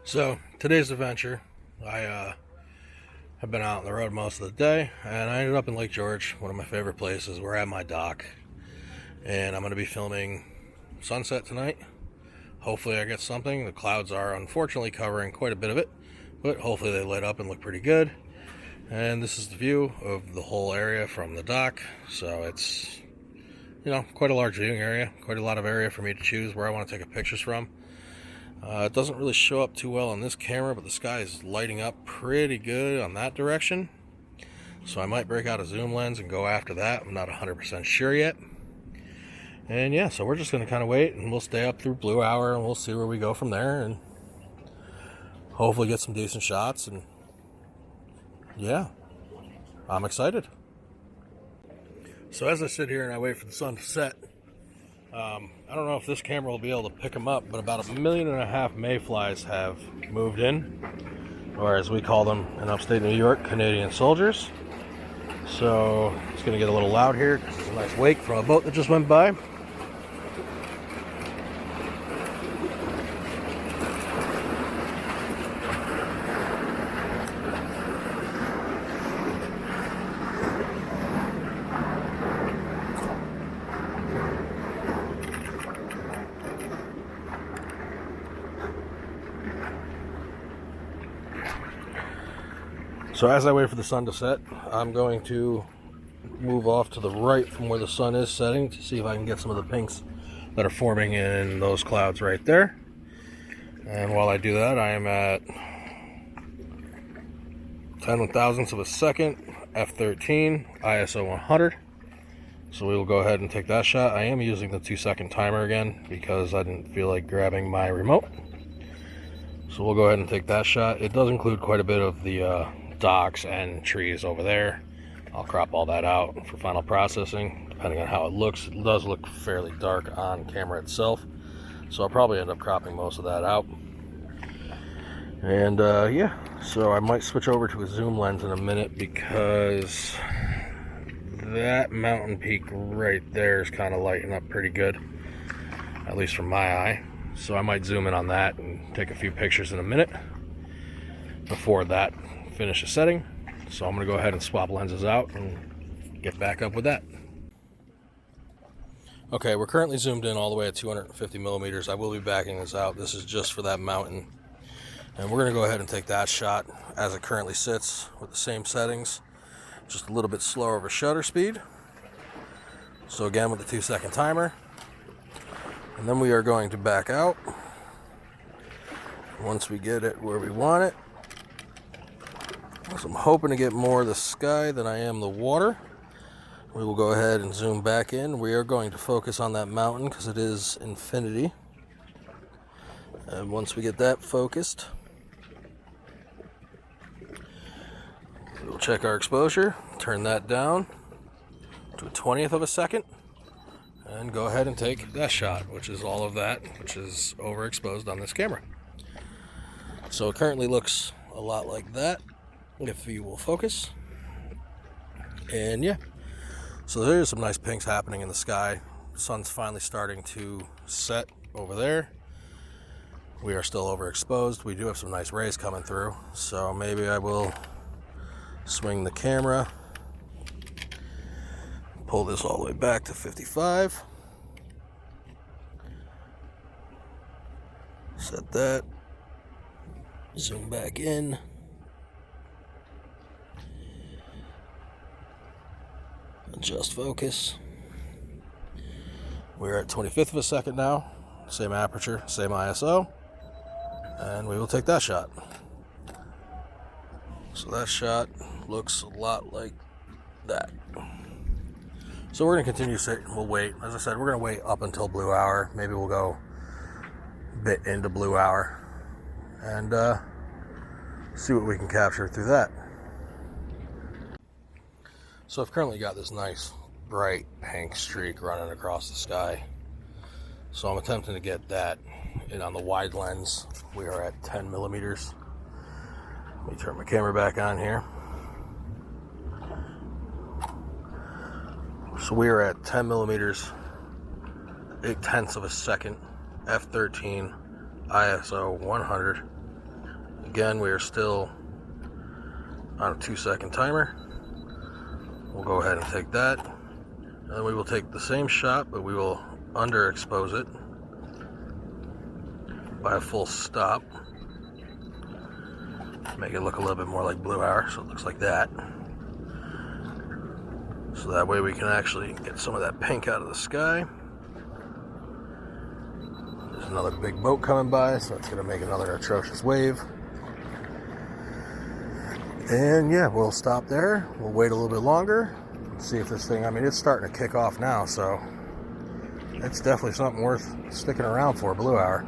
So today's adventure, I have been out on the road most of the day, and I ended up in Lake George, one of my favorite places. We're at my dock, and I'm going to be filming sunset tonight. Hopefully I get something. The clouds are unfortunately covering quite a bit of it, but hopefully they light up and look pretty good. And this is the view of the whole area from the dock, so it's, quite a large viewing area, quite a lot of area for me to choose where I want to take pictures from. It doesn't really show up too well on this camera, but the sky is lighting up pretty good on that direction. So I might break out a zoom lens and go after that. I'm not 100% sure yet. And yeah, so we're just going to kind of wait, and we'll stay up through blue hour, and we'll see where we go from there, and hopefully get some decent shots. And yeah, I'm excited. So as I sit here and I wait for the sun to set, I don't know if this camera will be able to pick them up, but about 1.5 million mayflies have moved in, or as we call them in upstate New York, Canadian soldiers. So it's going to get a little loud here because it's a nice wake from a boat that just went by. So as I wait for the sun to set, I'm going to move off to the right from where the sun is setting to see if I can get some of the pinks that are forming in those clouds right there. And while I do that, I am at 10/1000ths of a second, f/13, ISO 100. So we will go ahead and take that shot. I am using the 2-second timer again because I didn't feel like grabbing my remote. So we'll go ahead and take that shot. It does include quite a bit of the docks and trees over there. I'll crop all that out for final processing depending on how it looks. It does look fairly dark on camera itself, so I'll probably end up cropping most of that out. And yeah, so I might switch over to a zoom lens in a minute because that mountain peak right there is kind of lighting up pretty good, at least from my eye. So I might zoom in on that and take a few pictures in a minute before that finishes setting. So I'm going to go ahead and swap lenses out and get back up with that. Okay, we're currently zoomed in all the way at 250 millimeters. I will be backing this out. This is just for that mountain. And we're going to go ahead and take that shot as it currently sits with the same settings. Just a little bit slower of a shutter speed. So again with the 2-second timer. And then we are going to back out once we get it where we want it. So I'm hoping to get more of the sky than I am the water. We will go ahead and zoom back in. We are going to focus on that mountain because it is infinity. And once we get that focused, we'll check our exposure, turn that down to a 20th of a second, and go ahead and take that shot, which is all of that, which is overexposed on this camera. So it currently looks a lot like that, if you will focus. And yeah, so there's some nice pinks happening in the sky. The sun's finally starting to set over there. We are still overexposed. We do have some nice rays coming through, so maybe I will swing the camera, pull this all the way back to 55, set that, zoom back in, adjust focus. We're at 25th of a second now, same aperture, same ISO, and we will take that shot. So that shot looks a lot like that. So we're going to continue sitting. We'll wait. As I said, we're going to wait up until blue hour. Maybe we'll go a bit into blue hour and see what we can capture through that. So I've currently got this nice bright pink streak running across the sky. So I'm attempting to get that in on the wide lens. We are at 10 millimeters. Let me turn my camera back on here. So we are at 10 millimeters, 0.8 of a second, f/13, ISO 100. Again, we are still on a 2-second timer. We'll go ahead and take that. And we will take the same shot, but we will underexpose it by a full stop. Make it look a little bit more like Blue Hour, so it looks like that. So that way we can actually get some of that pink out of the sky. There's another big boat coming by, so that's going to make another atrocious wave. And yeah, we'll stop there. We'll wait a little bit longer. See if this thing, I mean, it's starting to kick off now, so it's definitely something worth sticking around for, Blue Hour.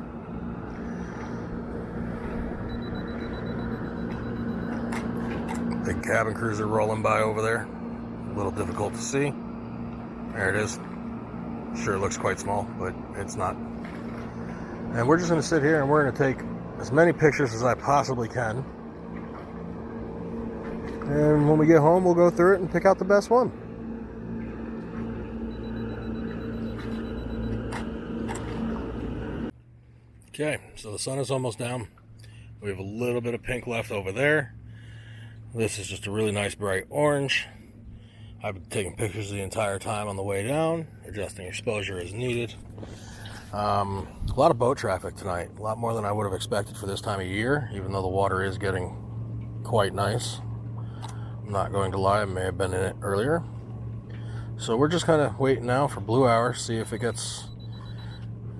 Big cabin cruiser rolling by over there. A little difficult to see. There it is. Sure, it looks quite small, but it's not. And we're just going to sit here and we're going to take as many pictures as I possibly can. And when we get home, we'll go through it and pick out the best one. Okay, so the sun is almost down. We have a little bit of pink left over there. This is just a really nice bright orange. I've been taking pictures the entire time on the way down, adjusting exposure as needed. A lot of boat traffic tonight, a lot more than I would have expected for this time of year, even though the water is getting quite nice. I'm not going to lie, I may have been in it earlier. So we're just kind of waiting now for Blue Hour, see if it gets,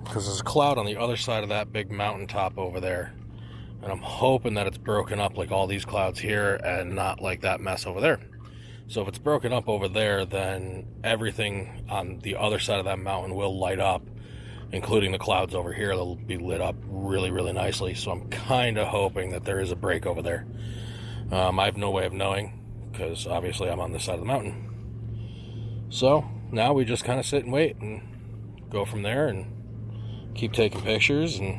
because there's a cloud on the other side of that big mountaintop over there. And I'm hoping that it's broken up like all these clouds here and not like that mess over there. So if it's broken up over there, then everything on the other side of that mountain will light up, including the clouds over here. They'll be lit up really, really nicely. So I'm kind of hoping that there is a break over there. I have no way of knowing because obviously I'm on this side of the mountain. So now we just kind of sit and wait and go from there and keep taking pictures, and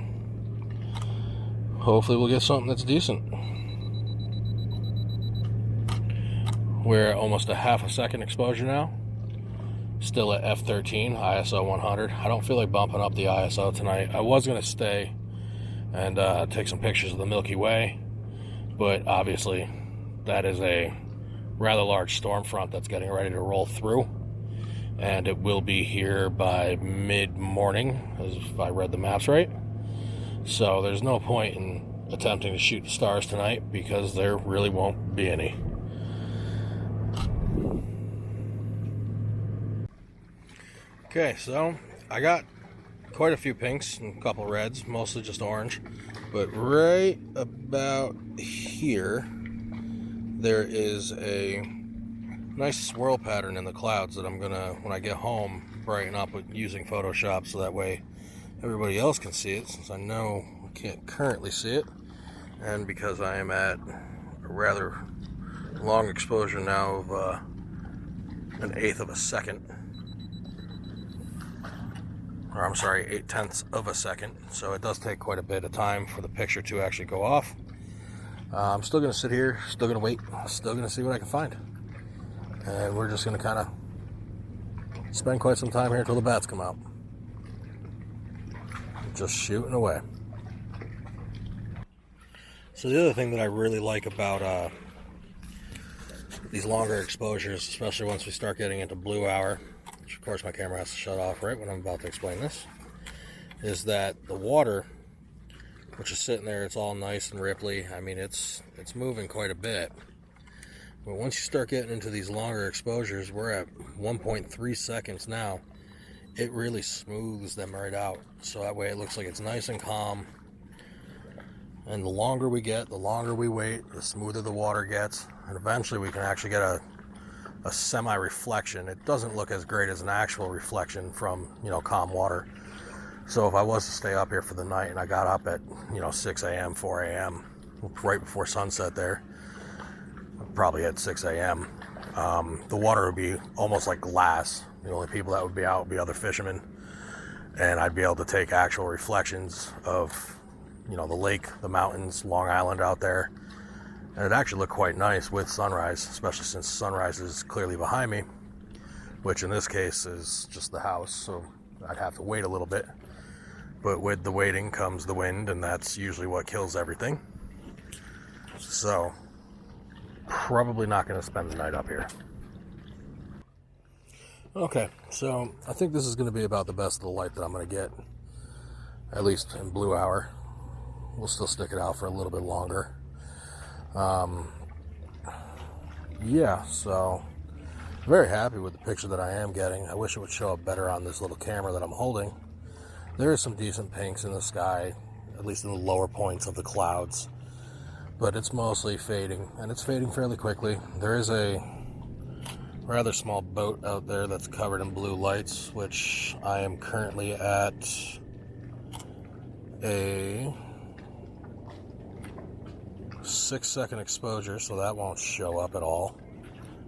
hopefully we'll get something that's decent. We're at almost a half a second exposure now. Still at f13, ISO 100. I don't feel like bumping up the ISO tonight. I was going to stay and take some pictures of the Milky Way, but obviously that is a rather large storm front that's getting ready to roll through, and it will be here by mid-morning, if I read the maps right. So there's no point in attempting to shoot the stars tonight because there really won't be any. Okay, so I got quite a few pinks and a couple reds, mostly just orange. But right about here, there is a nice swirl pattern in the clouds that I'm gonna, when I get home, brighten up with using Photoshop so that way everybody else can see it, since I know I can't currently see it, and because I am at a rather long exposure now of 1/8 of a second, or I'm sorry, 0.8 of a second, so it does take quite a bit of time for the picture to actually go off. I'm still going to sit here, still going to wait, still going to see what I can find, and we're just going to kind of spend quite some time here until the bats come out. Just shooting away. So the other thing that I really like about these longer exposures, especially once we start getting into Blue Hour, which of course my camera has to shut off right when I'm about to explain this, is that the water, which is sitting there, it's all nice and ripply. I mean, it's moving quite a bit. But once you start getting into these longer exposures, we're at 1.3 seconds now. It really smooths them right out, so that way it looks like it's nice and calm. And the longer we get, the longer we wait, the smoother the water gets, and eventually we can actually get a semi-reflection. It doesn't look as great as an actual reflection from, calm water. So if I was to stay up here for the night and I got up at 6 a.m., 4 a.m., right before sunset there, probably at 6 a.m., the water would be almost like glass. The only people that would be out would be other fishermen, and I'd be able to take actual reflections of, the lake, the mountains, Long Island out there, and it actually looked quite nice with sunrise, especially since sunrise is clearly behind me, which in this case is just the house, so I'd have to wait a little bit. But with the waiting comes the wind, and that's usually what kills everything. So, probably not going to spend the night up here. Okay, so I think this is going to be about the best of the light that I'm going to get, at least in blue hour. We'll still stick it out for a little bit longer. Yeah, so very happy with the picture that I am getting. I wish it would show up better on this little camera that I'm holding. There is some decent pinks in the sky, at least in the lower points of the clouds, but it's mostly fading, and it's fading fairly quickly. There is a rather small boat out there that's covered in blue lights, which I am currently at a 6-second exposure, so that won't show up at all.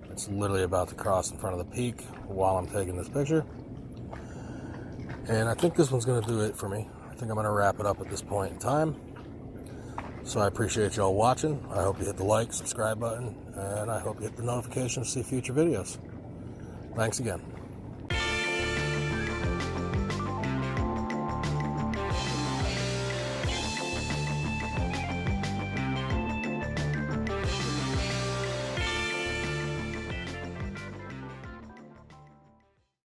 It's literally about to cross in front of the peak while I'm taking this picture. And I think this one's going to do it for me. I think I'm going to wrap it up at this point in time. So I appreciate y'all watching. I hope you hit the like, subscribe button, and I hope you hit the notification to see future videos. Thanks again.